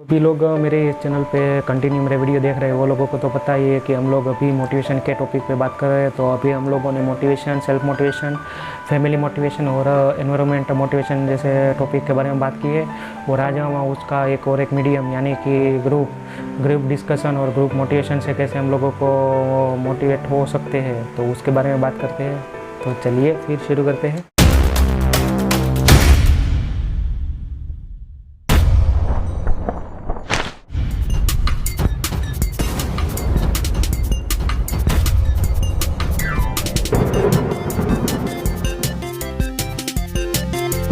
भी लोग मेरे इस चैनल पे कंटिन्यू मेरे वीडियो देख रहे हैं वो लोगों को तो पता ही है कि हम लोग अभी मोटिवेशन के टॉपिक पे बात कर रहे हैं। तो अभी हम लोगों ने motivation, self motivation, family motivation और एनवायरनमेंट मोटिवेशन जैसे टॉपिक के बारे में बात की है। और आज हम उसका एक मीडियम यानी कि ग्रुप डिस्कशन और ग्रुप मोटिवेशन से कैसे हम लोगों को मोटिवेट हो सकते हैं तो उसके बारे में बात करते हैं। तो चलिए फिर शुरू करते हैं।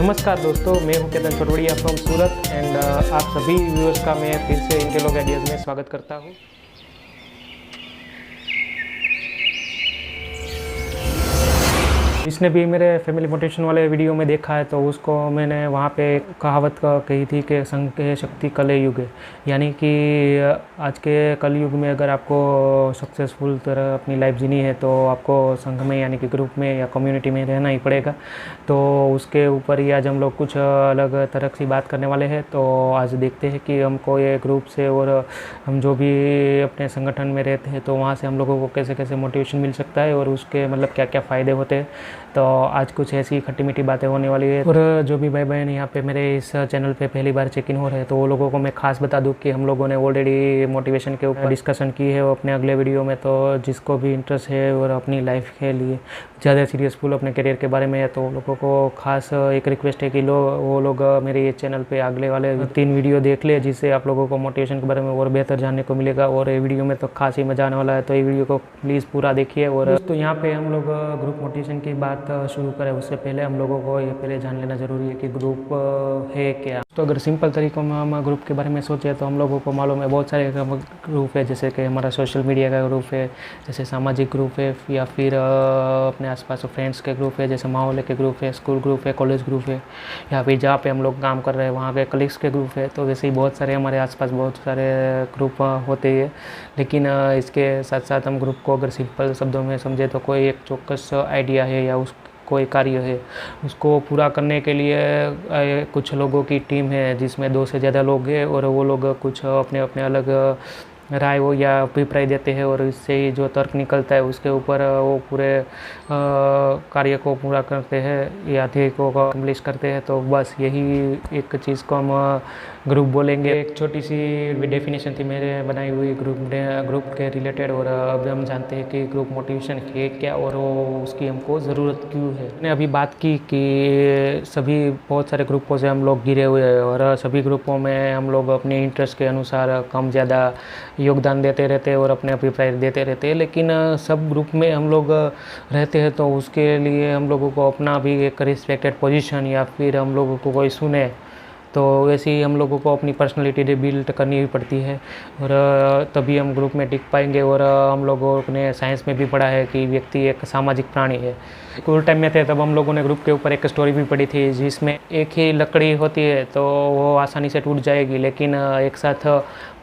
नमस्कार दोस्तों, मैं हूं केतन छोटवड़िया फ्रॉम सूरत एंड आप सभी व्यूअर्स का मैं फिर से इनके लोग आइडियाज़ में स्वागत करता हूं। जिसने भी मेरे फैमिली मोटिवेशन वाले वीडियो में देखा है तो उसको मैंने वहाँ पे कहावत कही थी कि संघ के शक्ति कलयुग है, यानी कि आज के कलयुग में अगर आपको सक्सेसफुल तरह अपनी लाइफ जीनी है तो आपको संघ में यानी कि ग्रुप में या कम्युनिटी में रहना ही पड़ेगा। तो उसके ऊपर ही आज हम लोग कुछ अलग तरह की बात करने वाले हैं। तो आज देखते हैं कि हमको ये ग्रुप से और हम जो भी अपने संगठन में रहते हैं तो वहाँ से हम लोगों को कैसे कैसे मोटिवेशन मिल सकता है और उसके मतलब क्या क्या फ़ायदे होते हैं। तो आज कुछ ऐसी खट्टी मीठी बातें होने वाली है। और जो भी भाई बहन यहाँ पे मेरे इस चैनल पे पहली बार चेक इन हो रहे हैं तो वो लोगों को मैं खास बता दूँ कि हम लोगों ने ऑलरेडी मोटिवेशन के ऊपर डिस्कशन की है अपने अगले वीडियो में। तो जिसको भी इंटरेस्ट है और अपनी लाइफ के लिए ज़्यादा सीरियसफुल अपने करियर के बारे में है तो लोगों को खास एक रिक्वेस्ट है कि वो लोग मेरे ये चैनल पे अगले वाले 3 वीडियो देख ले, जिससे आप लोगों को मोटिवेशन के बारे में और बेहतर जानने को मिलेगा। और ये वीडियो में तो खास ही मजा आने वाला है, तो ये वीडियो को प्लीज़ पूरा देखिए। और तो यहाँ पे हम लोग ग्रुप मोटिवेशन की बात शुरू करें उससे पहले हम लोगों को ये पहले जान लेना ज़रूरी है कि ग्रुप है क्या। तो अगर सिंपल तरीक़ों में हम ग्रुप के बारे में सोचें तो हम लोगों को मालूम है बहुत सारे ग्रुप है, जैसे कि हमारा सोशल मीडिया का ग्रुप है, जैसे सामाजिक ग्रुप है, या फिर अपने आसपास फ्रेंड्स के ग्रुप है, जैसे माहौल के ग्रुप है, स्कूल ग्रुप है, कॉलेज ग्रुप है, या फिर जहाँ पे हम लोग काम कर रहे हैं वहाँ के कलीग्स के ग्रुप है। तो वैसे ही बहुत सारे हमारे आसपास बहुत सारे ग्रुप होते हैं। लेकिन इसके साथ साथ हम ग्रुप को अगर सिंपल शब्दों में समझे तो कोई एक चौकस आइडिया है या कोई कार्य है, उसको पूरा करने के लिए कुछ लोगों की टीम है जिसमें 2 से ज़्यादा लोग हैं और वो लोग कुछ अपने अपने अलग राय हो या अभिप्राय देते हैं और इससे ही जो तर्क निकलता है उसके ऊपर वो पूरे कार्य को पूरा करते हैं या ध्येय को कम्प्लीट करते हैं। तो बस यही एक चीज़ को हम ग्रुप बोलेंगे। एक छोटी सी डेफिनेशन थी मेरे बनाई हुई ग्रुप के रिलेटेड, और अब हम जानते हैं कि ग्रुप मोटिवेशन है क्या और उसकी हमको ज़रूरत क्यों है। मैंने अभी बात की कि सभी बहुत सारे ग्रुपों से हम लोग घिरे हुए हैं और सभी ग्रुपों में हम लोग अपने इंटरेस्ट के अनुसार कम ज़्यादा योगदान देते रहते हैं और अपने अभिप्राय देते रहते हैं। लेकिन सब ग्रुप में हम लोग रहते हैं तो उसके लिए हम लोगों को अपना भी एक रिस्पेक्टेड पोजीशन या फिर हम लोगों को कोई सुने, तो वैसे ही हम लोगों को अपनी पर्सनालिटी बिल्ड करनी भी पड़ती है और तभी हम ग्रुप में टिक पाएंगे। और हम लोगों ने साइंस में भी पढ़ा है कि व्यक्ति एक सामाजिक प्राणी है। स्कूल टाइम में थे तब हम लोगों ने ग्रुप के ऊपर एक स्टोरी भी पढ़ी थी जिसमें एक ही लकड़ी होती है तो वो आसानी से टूट जाएगी, लेकिन एक साथ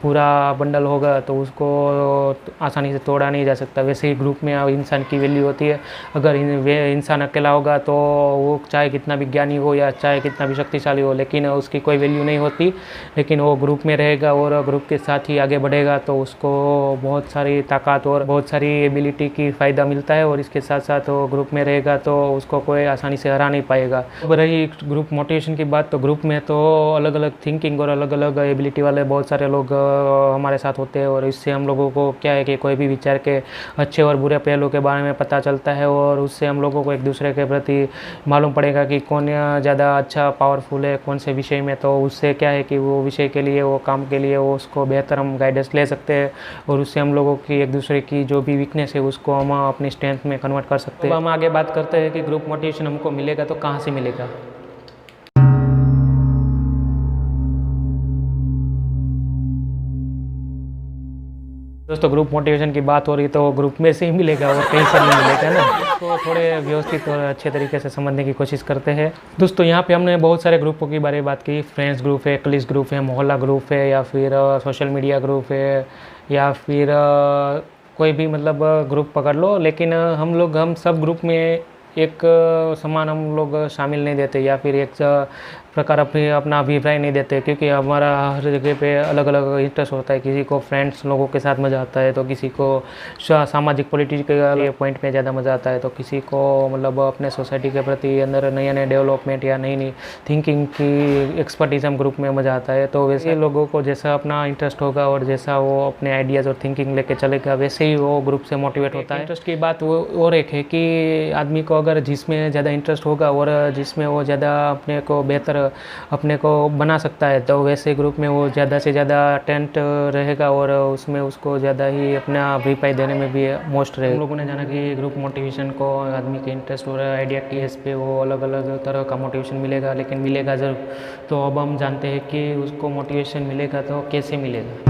पूरा बंडल होगा तो उसको आसानी से तोड़ा नहीं जा सकता। वैसे ही ग्रुप में इंसान की वैल्यू होती है। अगर इंसान अकेला होगा तो वो चाहे कितना भी ज्ञानी हो या चाहे कितना भी शक्तिशाली हो, लेकिन उसकी कोई वैल्यू नहीं होती। लेकिन वो ग्रुप में रहेगा और ग्रुप के साथ ही आगे बढ़ेगा तो उसको बहुत सारी ताकत और बहुत सारी एबिलिटी की फ़ायदा मिलता है। और इसके साथ साथ वो ग्रुप में रहेगा तो उसको कोई आसानी से हरा नहीं पाएगा। अब रही ग्रुप मोटिवेशन की बात, तो ग्रुप में तो अलग अलग थिंकिंग और अलग अलग एबिलिटी वाले बहुत सारे लोग हमारे साथ होते हैं और इससे हम लोगों को क्या है कि कोई भी विचार के अच्छे और बुरे पहलू के बारे में पता चलता है और उससे हम लोगों को एक दूसरे के प्रति मालूम पड़ेगा कि कौन ज़्यादा अच्छा पावरफुल है कौन से विषय में। तो उससे क्या है कि वो विषय के लिए वो काम के लिए वो उसको बेहतर हम गाइडेंस ले सकते हैं और उससे हम लोगों की एक दूसरे की जो भी वीकनेस है उसको हम अपनी स्ट्रेंथ में कन्वर्ट कर सकते हैं। अब हम आगे बात करते हैं कि ग्रुप मोटिवेशन हमको मिलेगा तो कहाँ से मिलेगा। दोस्तों, ग्रुप मोटिवेशन की बात हो रही तो ग्रुप में से ही मिलेगा और कहीं से नहीं मिलेगा ना। तो थोड़े व्यवस्थित और अच्छे तरीके से समझने की कोशिश करते हैं। दोस्तों, यहाँ पे हमने बहुत सारे ग्रुपों के बारे में बात की। फ्रेंड्स ग्रुप है, कलीग्स ग्रुप है, मोहल्ला ग्रुप है, या फिर सोशल मीडिया ग्रुप है, या फिर कोई भी मतलब ग्रुप पकड़ लो। लेकिन हम सब ग्रुप में एक समान हम लोग शामिल नहीं देते या फिर एक प्रकार अपना अभिप्राय नहीं देते, क्योंकि हमारा हर जगह पे अलग अलग इंटरेस्ट होता है। किसी को फ्रेंड्स लोगों के साथ मज़ा आता है, तो किसी को सामाजिक पॉलिटिकल पॉइंट पे ज़्यादा मज़ा आता है, तो किसी को मतलब अपने सोसाइटी के प्रति अंदर नए नए डेवलपमेंट या नई नई थिंकिंग की एक्सपर्टिज्म ग्रुप में मज़ा आता है। तो वैसे लोगों को जैसा अपना इंटरेस्ट होगा और जैसा वो अपने आइडियाज़ और थिंकिंग लेके चलेगा, वैसे ही वो ग्रुप से मोटिवेट होता है। इंटरेस्ट की बात वो और एक है कि आदमी को अगर जिसमें ज़्यादा इंटरेस्ट होगा और जिसमें वो ज़्यादा अपने को बेहतर अपने को बना सकता है, तो वैसे ग्रुप में वो ज़्यादा से ज़्यादा अटेंट रहेगा और उसमें उसको ज़्यादा ही अपना रिप्लाई देने में भी मोस्ट रहेगा। हम लोगों ने जाना कि ग्रुप मोटिवेशन को आदमी के इंटरेस्ट और आइडिया की बेस पे वो अलग अलग तरह का मोटिवेशन मिलेगा, लेकिन मिलेगा ज़रूर। तो अब हम जानते हैं कि उसको मोटिवेशन मिलेगा तो कैसे मिलेगा।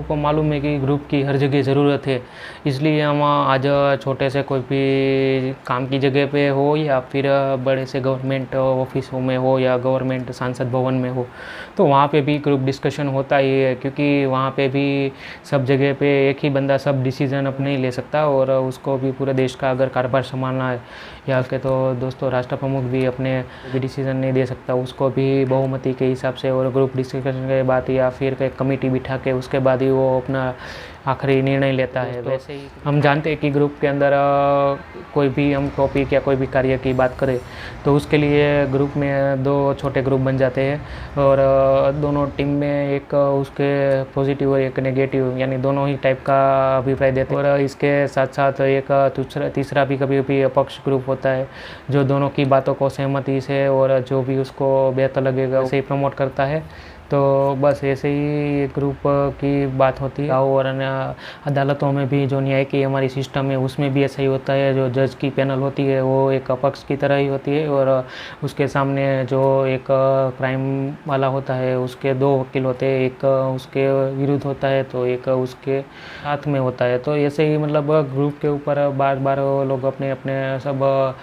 को मालूम है कि ग्रुप की हर जगह ज़रूरत है, इसलिए हम आज छोटे से कोई भी काम की जगह पे हो या फिर बड़े से गवर्नमेंट ऑफिसों में हो या गवर्नमेंट सांसद भवन में हो, तो वहाँ पे भी ग्रुप डिस्कशन होता ही है। क्योंकि वहाँ पे भी सब जगह पे एक ही बंदा सब डिसीज़न अब नहीं ले सकता, और उसको भी पूरे देश का अगर कारोबार संभालना है या के तो दोस्तों राष्ट्र प्रमुख भी अपने भी डिसीज़न नहीं दे सकता, उसको भी बहुमति के हिसाब से और ग्रुप डिस्कशन के बाद या फिर एक कमेटी बिठा के उसके बाद ही वो अपना आखिरी निर्णय लेता है। वैसे ही हम जानते हैं कि ग्रुप के अंदर कोई भी हम टॉपिक या कोई भी कार्य की बात करें तो उसके लिए ग्रुप में दो छोटे ग्रुप बन जाते हैं, और दोनों टीम में एक उसके पॉजिटिव और एक नेगेटिव यानी दोनों ही टाइप का अभिप्राय देते हैं। और इसके साथ साथ एक तीसरा भी कभी कभी अपक्ष ग्रुप होता है, जो दोनों की बातों को सहमति से और जो भी उसको बेहतर लगेगा उसे ही प्रमोट करता है। तो बस ऐसे ही ग्रुप की बात होती है। और अदालतों में भी जो न्याय की हमारी सिस्टम है उसमें भी ऐसा ही होता है। जो जज की पैनल होती है वो एक अपक्ष की तरह ही होती है, और उसके सामने जो एक क्राइम वाला होता है उसके दो वकील होते हैं, एक उसके विरुद्ध होता है तो एक उसके साथ में होता है। तो ऐसे ही मतलब ग्रुप के ऊपर बार बार लोग अपने अपने सब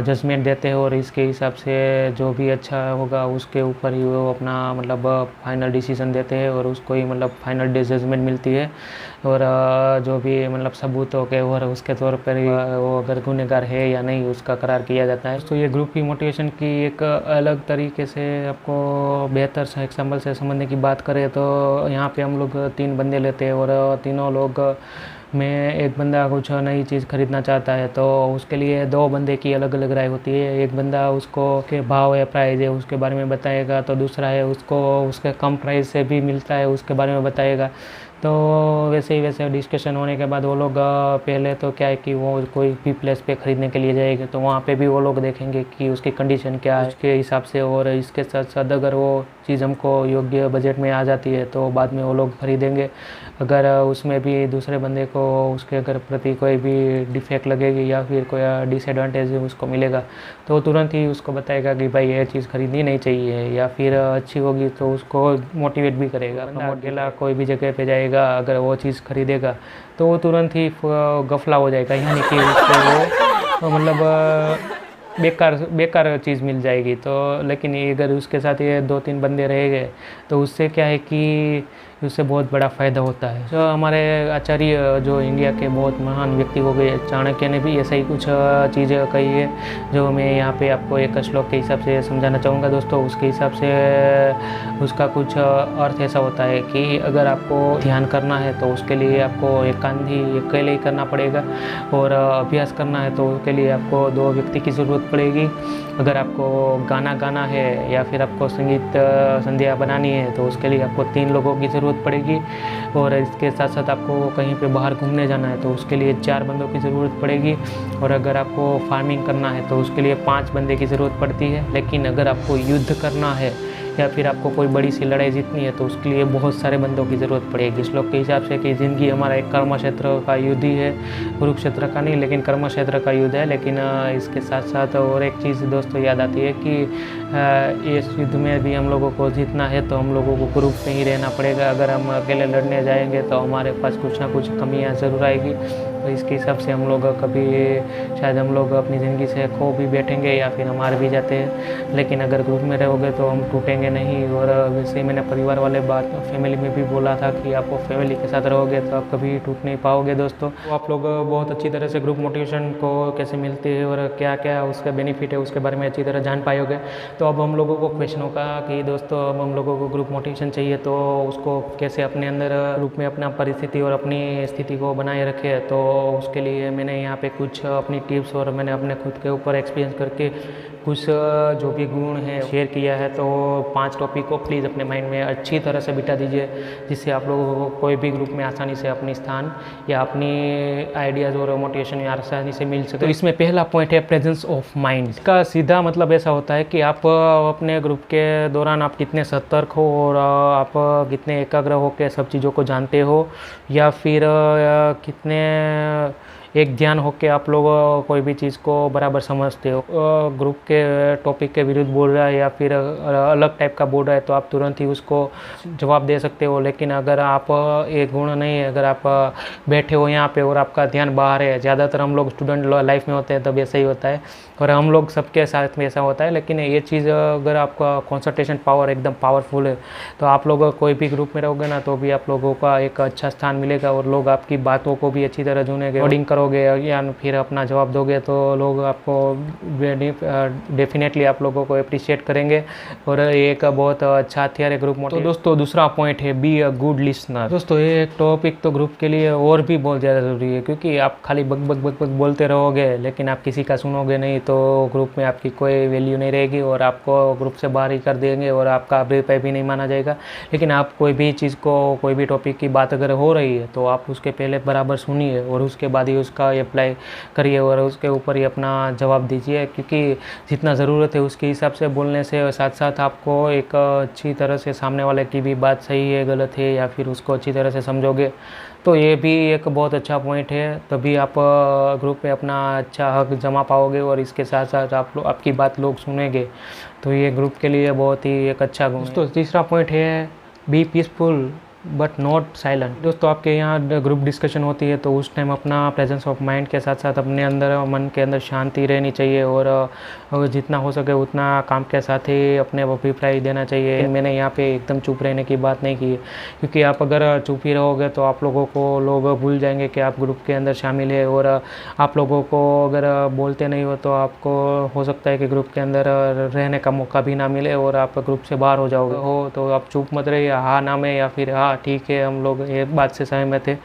जजमेंट देते हैं, और इसके हिसाब से जो भी अच्छा होगा उसके ऊपर ही वो अपना मतलब फाइनल डिसीजन देते हैं, और उसको ही मतलब फाइनल जजमेंट मिलती है। और जो भी मतलब सबूत हो के और उसके तौर पर ही वो अगर गुनहगार है या नहीं उसका करार किया जाता है। तो ये ग्रुप की मोटिवेशन की एक अलग तरीके से आपको बेहतर से एग्जाम्पल से समझने की बात करें तो यहाँ पे हम लोग 3 बंदे लेते हैं, और तीनों लोग में एक बंदा कुछ नई चीज़ खरीदना चाहता है तो उसके लिए 2 बंदे की अलग अलग राय होती है। एक बंदा उसको के भाव या प्राइस है उसके बारे में बताएगा, तो दूसरा है उसको उसके कम प्राइस से भी मिलता है उसके बारे में बताएगा। तो वैसे डिस्कशन होने के बाद वो लोग पहले तो क्या है कि वो कोई भी प्लेस पे ख़रीदने के लिए जाएंगे तो वहाँ पे भी वो लोग देखेंगे कि उसकी कंडीशन क्या है उसके हिसाब से, और इसके साथ साथ अगर वो चीज़ हमको योग्य बजट में आ जाती है तो बाद में वो लोग खरीदेंगे। अगर उसमें भी दूसरे बंदे को उसके अगर प्रति कोई भी डिफेक्ट लगेगी या फिर कोई डिसएडवांटेज उसको मिलेगा तो वो तुरंत ही उसको बताएगा कि भाई ये चीज़ खरीदनी नहीं चाहिए, या फिर अच्छी होगी तो उसको मोटिवेट भी करेगा। अकेला कोई भी जगह पे जाएगा अगर वो चीज़ खरीदेगा तो वो तुरंत ही गफला हो जाएगा, यानी कि उसको वो मतलब बेकार चीज़ मिल जाएगी। तो लेकिन अगर उसके साथ ये 2-3 बंदे रहेंगे तो उससे क्या है कि उससे बहुत बड़ा फ़ायदा होता है। जो हमारे आचार्य जो इंडिया के बहुत महान व्यक्ति हो गए चाणक्य ने भी ऐसा ही कुछ चीज़ें कही है, जो मैं यहाँ पे आपको एक श्लोक के हिसाब से समझाना चाहूँगा दोस्तों। उसके हिसाब से उसका कुछ अर्थ ऐसा होता है कि अगर आपको ध्यान करना है तो उसके लिए आपको अकेले ही करना पड़ेगा, और अभ्यास करना है तो उसके लिए आपको 2 व्यक्ति की ज़रूरत पड़ेगी। अगर आपको गाना गाना है या फिर आपको संगीत संध्या बनानी है तो उसके लिए आपको 3 लोगों की ज़रूरत पड़ेगी, और इसके साथ साथ आपको कहीं पे बाहर घूमने जाना है तो उसके लिए 4 बंदों की ज़रूरत पड़ेगी, और अगर आपको फार्मिंग करना है तो उसके लिए 5 बंदे की ज़रूरत पड़ती है। लेकिन अगर आपको युद्ध करना है या फिर आपको कोई बड़ी सी लड़ाई जीतनी है तो उसके लिए बहुत सारे बंदों की ज़रूरत पड़ेगी। श्लोक के हिसाब से कि ज़िंदगी हमारा एक कर्म क्षेत्र का युद्ध ही है, कुरुक्षेत्र का नहीं लेकिन कर्म क्षेत्र का युद्ध है। लेकिन इसके साथ साथ और एक चीज़ दोस्तों याद आती है कि इस युद्ध में भी हम लोगों को जीतना है तो हम लोगों को ग्रुप में ही रहना पड़ेगा। अगर हम अकेले लड़ने जाएंगे तो हमारे पास कुछ ना कुछ कमियाँ ज़रूर आएगी। इसके हिसाब से हम लोग कभी शायद हम लोग अपनी ज़िंदगी से खो भी बैठेंगे या फिर हम हार भी जाते हैं। लेकिन अगर ग्रुप में रहोगे तो हम टूटेंगे नहीं। और वैसे ही मैंने परिवार वाले बात फैमिली में भी बोला था कि आप फैमिली के साथ रहोगे तो आप कभी टूट नहीं पाओगे दोस्तों। तो आप लोग बहुत अच्छी तरह से ग्रुप मोटिवेशन को कैसे मिलती है और क्या क्या उसका बेनिफिट है उसके बारे में अच्छी तरह जान पाओगे। तो अब हम लोगों को क्वेश्चन होगा कि दोस्तों अब हम लोगों को ग्रुप मोटिवेशन चाहिए तो उसको कैसे अपने अंदर ग्रुप में अपना परिस्थिति और अपनी स्थिति को बनाए रखे। तो उसके लिए मैंने यहाँ पे कुछ अपनी टिप्स और मैंने अपने खुद के ऊपर एक्सपीरियंस करके कुछ जो भी गुण हैं शेयर किया है। तो 5 टॉपिक को प्लीज़ अपने माइंड में अच्छी तरह से बिठा दीजिए जिससे आप लोगों को कोई भी ग्रुप में आसानी से अपनी स्थान या अपनी आइडियाज़ और मोटिवेशन आसानी से मिल सके। तो इसमें पहला पॉइंट है प्रेजेंस ऑफ माइंड। इसका सीधा मतलब ऐसा होता है कि आप अपने ग्रुप के दौरान आप कितने सतर्क हो और आप कितने एकाग्र हो के सब चीज़ों को जानते हो या फिर कितने एक ध्यान होके आप लोग कोई भी चीज़ को बराबर समझते हो। ग्रुप के टॉपिक के विरुद्ध बोल रहा है या फिर अलग टाइप का बोल रहा है तो आप तुरंत ही उसको जवाब दे सकते हो। लेकिन अगर आप एक गुण नहीं है, अगर आप बैठे हो यहाँ पे और आपका ध्यान बाहर है, ज़्यादातर हम लोग स्टूडेंट लाइफ में होते हैं तब ऐसा ही होता है और हम लोग सबके साथ में ऐसा होता है। लेकिन ये चीज़ अगर आपका कॉन्संट्रेशन पावर एकदम पावरफुल है तो आप लोग कोई भी ग्रुप में रहोगे ना तो भी आप लोगों का एक अच्छा स्थान मिलेगा और लोग आपकी बातों को भी अच्छी तरह सुनेंगे। कोडिंग करोगे या फिर अपना जवाब दोगे तो लोग आपको डेफिनेटली आप लोगों को अप्रिशिएट करेंगे और एक बहुत अच्छा हथियार है ग्रुप मोटिवेशन। तो दोस्तों दूसरा पॉइंट है बी अ गुड लिसनर। दोस्तों ये टॉपिक तो ग्रुप के लिए और भी बहुत ज़्यादा ज़रूरी है क्योंकि आप खाली बक बक बक बक बोलते रहोगे लेकिन आप किसी का सुनोगे नहीं तो ग्रुप में आपकी कोई वैल्यू नहीं रहेगी और आपको ग्रुप से बाहर ही कर देंगे और आपका अभिप्राय भी नहीं माना जाएगा। लेकिन आप कोई भी चीज़ को कोई भी टॉपिक की बात अगर हो रही है तो आप उसके पहले बराबर सुनिए और उसके बाद ही उसका अप्लाई करिए और उसके ऊपर ही अपना जवाब दीजिए क्योंकि जितना ज़रूरत है उसके हिसाब से बोलने से साथ साथ आपको एक अच्छी तरह से सामने वाले की भी बात सही है गलत है या फिर उसको अच्छी तरह से समझोगे तो ये भी एक बहुत अच्छा पॉइंट है। तभी आप ग्रुप में अपना अच्छा हक जमा पाओगे और इसके साथ साथ आपकी बात लोग सुनेंगे तो ये ग्रुप के लिए बहुत ही एक अच्छा गुण है। दोस्तों तीसरा पॉइंट है be peaceful but not silent. दोस्तों आपके यहाँ ग्रुप डिस्कशन होती है तो उस टाइम अपना प्रेजेंस ऑफ माइंड के साथ साथ अपने अंदर मन के अंदर शांति रहनी चाहिए और जितना हो सके उतना काम के साथ ही अपने अभिप्राय देना चाहिए। मैंने यहाँ पे एकदम चुप रहने की बात नहीं की है क्योंकि आप अगर चुप ही रहोगे तो आप लोगों को लोग भूल जाएंगे कि आप ग्रुप के अंदर शामिल है और आप लोगों को अगर बोलते नहीं हो तो आपको हो सकता है कि ग्रुप के अंदर रहने का मौका भी ना मिले और आप ग्रुप से बाहर हो जाओगे हो। तो आप चुप मत रहिए, हाँ नाम है या फिर हाँ ठीक है हम लोग एक बात से सहमत है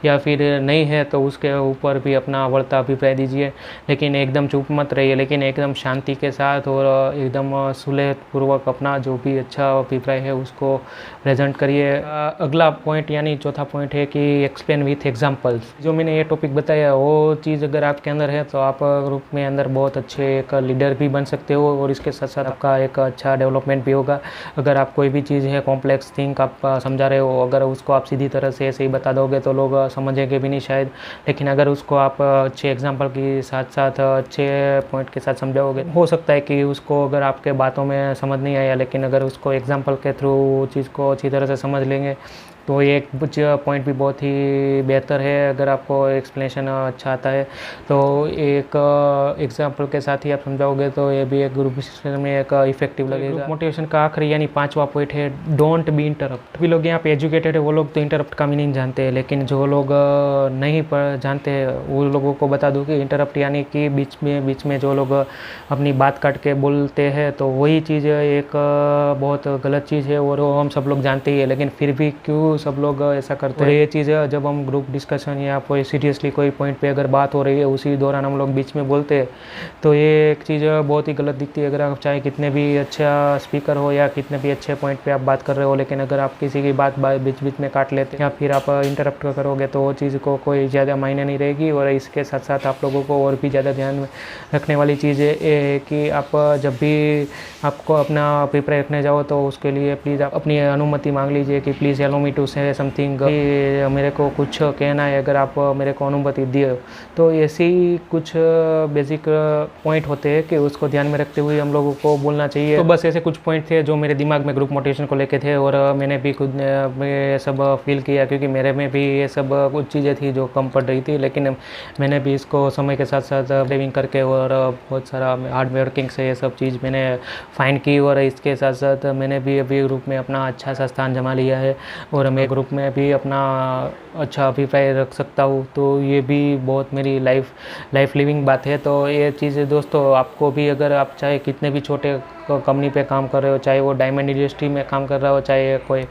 या फिर नहीं है तो उसके ऊपर भी अपना बढ़ता अभिप्राय दीजिए। लेकिन एकदम चुप मत रहिए, लेकिन एकदम शांति के साथ और एकदम सुलहपूर्वक अपना जो भी अच्छा अभिप्राय है उसको प्रेजेंट करिए। अगला पॉइंट यानी चौथा पॉइंट है कि एक्सप्लेन विथ एग्जांपल्स। जो मैंने ये टॉपिक बताया वो चीज़ अगर आपके अंदर है तो आप ग्रुप में अंदर बहुत अच्छे एक लीडर भी बन सकते हो और इसके साथ साथ आपका एक अच्छा डेवलपमेंट भी होगा। अगर आप कोई भी चीज़ है कॉम्प्लेक्स थिंक आप समझा रहे हो, अगर उसको आप सीधी तरह से ऐसे ही बता दोगे तो लोग समझेंगे भी नहीं शायद। लेकिन अगर उसको आप अच्छे एग्जांपल के साथ साथ अच्छे पॉइंट के साथ समझाओगे हो सकता है कि उसको अगर आपके बातों में समझ नहीं आया लेकिन अगर उसको एग्जांपल के थ्रू चीज़ को अच्छी तरह से समझ लेंगे तो ये एक पॉइंट भी बहुत ही बेहतर है। अगर आपको एक्सप्लेनेशन अच्छा आता है तो एक एग्जांपल के साथ ही आप समझाओगे तो ये भी एक ग्रुप डिस्कशन में एक इफेक्टिव लगेगा। ग्रुप मोटिवेशन का आखिरी यानी 5वां पॉइंट है डोंट बी इंटरप्ट। भी लोग यहाँ पे एजुकेटेड है वो लोग तो इंटरप्ट का मीनिंग जानते हैं, लेकिन जो लोग नहीं जानते हैं वो लोगों को बता दूँ कि इंटरप्ट यानी कि बीच में जो लोग अपनी बात काट के बोलते हैं तो वही चीज़ एक बहुत गलत चीज़ है और हम सब लोग जानते ही है। लेकिन फिर भी क्यों सब लोग ऐसा करते हैं। ये चीज़ जब हम ग्रुप डिस्कशन या कोई सीरियसली कोई पॉइंट पे अगर बात हो रही है उसी दौरान हम लोग बीच में बोलते हैं तो ये एक चीज़ बहुत ही गलत दिखती है। अगर आप चाहे कितने भी अच्छा स्पीकर हो या कितने भी अच्छे पॉइंट पे आप बात कर रहे हो लेकिन अगर आप किसी की बात बीच बीच में काट लेते या फिर आप इंटरप्ट करोगे तो वो चीज़ को कोई ज़्यादा मायने नहीं रहेगी। और इसके साथ साथ आप लोगों को और भी ज़्यादा ध्यान में रखने वाली चीज़ है कि आप जब भी आपको अपना अभिप्राय रखने जाओ तो उसके लिए प्लीज़ आप अपनी अनुमति मांग लीजिए कि please allow me to to say something मेरे को कुछ कहना है, अगर आप मेरे को अनुमति दिए तो ऐसी कुछ बेसिक पॉइंट होते हैं कि उसको ध्यान में रखते हुए हम लोगों को बोलना चाहिए। तो बस ऐसे कुछ पॉइंट थे जो मेरे दिमाग में ग्रुप मोटिवेशन को लेके थे, और मैंने भी खुद ये सब फील किया, क्योंकि मेरे में भी ये सब कुछ चीज़ें थी जो कम पड़ रही थी, लेकिन मैंने भी इसको समय के साथ साथ सेविंग करके और बहुत सारा हार्ड वर्किंग से ये सब चीज़ मैंने फाइंड की, और इसके साथ साथ मैंने भी अभी ग्रुप में अपना अच्छा सा स्थान जमा लिया है, और मैं ग्रुप में भी अपना अच्छा अभिप्राय रख सकता हूँ। तो ये भी बहुत मेरी लाइफ लिविंग बात है। तो ये चीज़ दोस्तों, आपको भी, अगर आप चाहे कितने भी छोटे कंपनी पे काम कर रहे हो, चाहे वो डायमंड इंडस्ट्री में काम कर रहा हो, चाहे कोई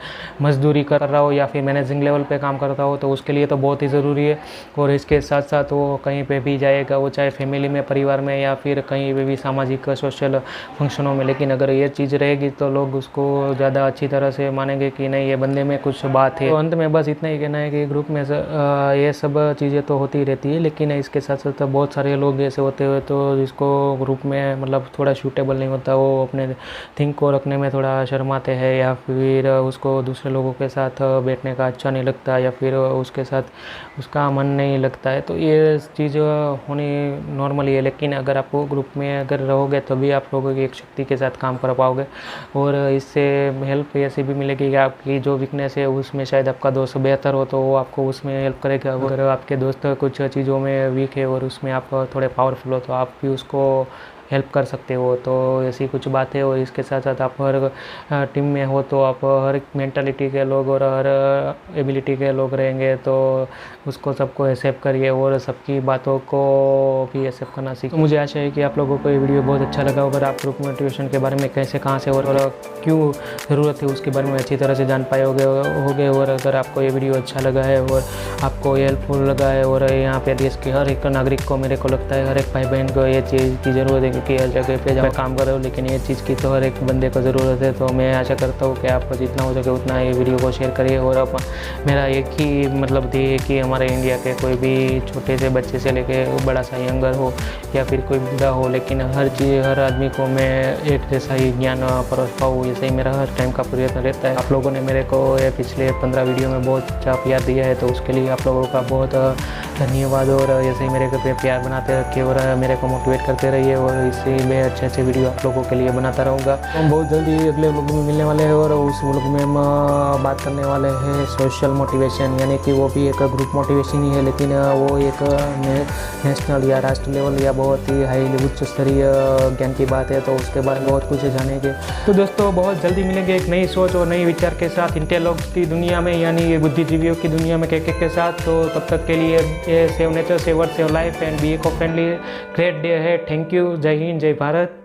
मजदूरी कर रहा हो, या फिर मैनेजिंग लेवल पे काम करता हो, तो उसके लिए तो बहुत ही ज़रूरी है। और इसके साथ साथ वो कहीं पे भी जाएगा, वो चाहे फैमिली में, परिवार में, या फिर कहीं पे भी सामाजिक सोशल फंक्शनों में, लेकिन अगर ये चीज़ रहेगी तो लोग उसको ज़्यादा अच्छी तरह से मानेंगे कि नहीं, ये बंदे में कुछ बात है। तो अंत में बस इतना ही कहना है कि ग्रुप में ये सब चीज़ें तो होती ही रहती है, लेकिन इसके साथ साथ बहुत सारे लोग ऐसे होते हुए तो जिसको ग्रुप में मतलब थोड़ा सूटेबल नहीं होता, वो अपने थिंक को रखने में थोड़ा शर्माते हैं, या फिर उसको दूसरे लोगों के साथ बैठने का अच्छा नहीं लगता, या फिर उसके साथ उसका मन नहीं लगता है। तो ये चीज़ होनी नॉर्मली है, लेकिन अगर आप ग्रुप में अगर रहोगे तभी आप लोगों की एक शक्ति के साथ काम कर पाओगे, और इससे हेल्प ऐसी भी मिलेगी कि आपकी जो वीकनेस है उसमें शायद आपका दोस्त बेहतर हो तो वो आपको उसमें हेल्प करेगा। अगर आपके दोस्त कुछ चीज़ों में वीक है और उसमें आप थोड़े पावरफुल हो तो आप भी उसको हेल्प कर सकते हो। तो ऐसी कुछ बात है। और इसके साथ साथ आप हर टीम में हो तो आप हर मेंटालिटी के लोग और हर एबिलिटी के लोग रहेंगे, तो उसको सबको एक्सेप्ट करिए और सबकी बातों को भी एक्सेप्ट करना सीखिए। तो मुझे आशा है कि आप लोगों को ये वीडियो बहुत अच्छा लगा होगा। आप ग्रुप मोटिवेशन के बारे में कैसे, कहाँ से और क्यों ज़रूरत है उसके बारे में अच्छी तरह से जान पाए होगे। और अगर आपको ये वीडियो अच्छा लगा है और आपको हेल्पफुल लगा है, और यहाँ पे देश के हर एक नागरिक को, मेरे को लगता है हर एक भाई बहन को ये चीज़ की ज़रूरत है, क्योंकि हर जगह पे जब काम कर रहे हो, लेकिन ये चीज़ की तो हर एक बंदे को ज़रूरत है। तो मैं आशा करता हूँ कि आप जितना हो सके उतना ये वीडियो को शेयर करिए। और मेरा एक ही मतलब ध्येय है कि हमारे इंडिया के कोई भी छोटे से बच्चे से लेके बड़ा सा यंगर हो या फिर कोई बूढ़ा हो, लेकिन हर आदमी को मैं एक जैसा ही ज्ञान परोस पाऊँ, ऐसे ही मेरा हर टाइम का प्रयत्न रहता है। आप लोगों ने मेरे को ये पिछले 15 वीडियो में बहुत अच्छा प्यार दिया है, तो उसके लिए आप लोगों का बहुत धन्यवाद। और ऐसे ही मेरे को प्यार बनाते रखिए और मेरे को मोटिवेट करते रहिए, और इससे मैं अच्छे वीडियो आप लोगों के लिए बनाता रहूँगा। हम बहुत जल्दी अगले व्लॉग में मिलने वाले हैं, और उस व्लॉग में हम बात करने वाले हैं सोशल मोटिवेशन, यानी कि वो भी एक ग्रुप मोटिवेशन ही है, लेकिन वो एक नेशनल या राष्ट्र लेवल या बहुत ही हाई उच्च स्तरीय ज्ञान की बात है। तो उसके बाद बहुत कुछ जानेंगे। तो दोस्तों बहुत जल्दी मिलेंगे एक नई सोच और नई विचार के साथ इंटेलॉग्स की दुनिया में, यानी ये बुद्धिजीवियों की दुनिया में के साथ। तो तब तक के लिए save nature, save earth, save life and be eco friendly. Great day है। Thank you. जय हिंद, जय भारत।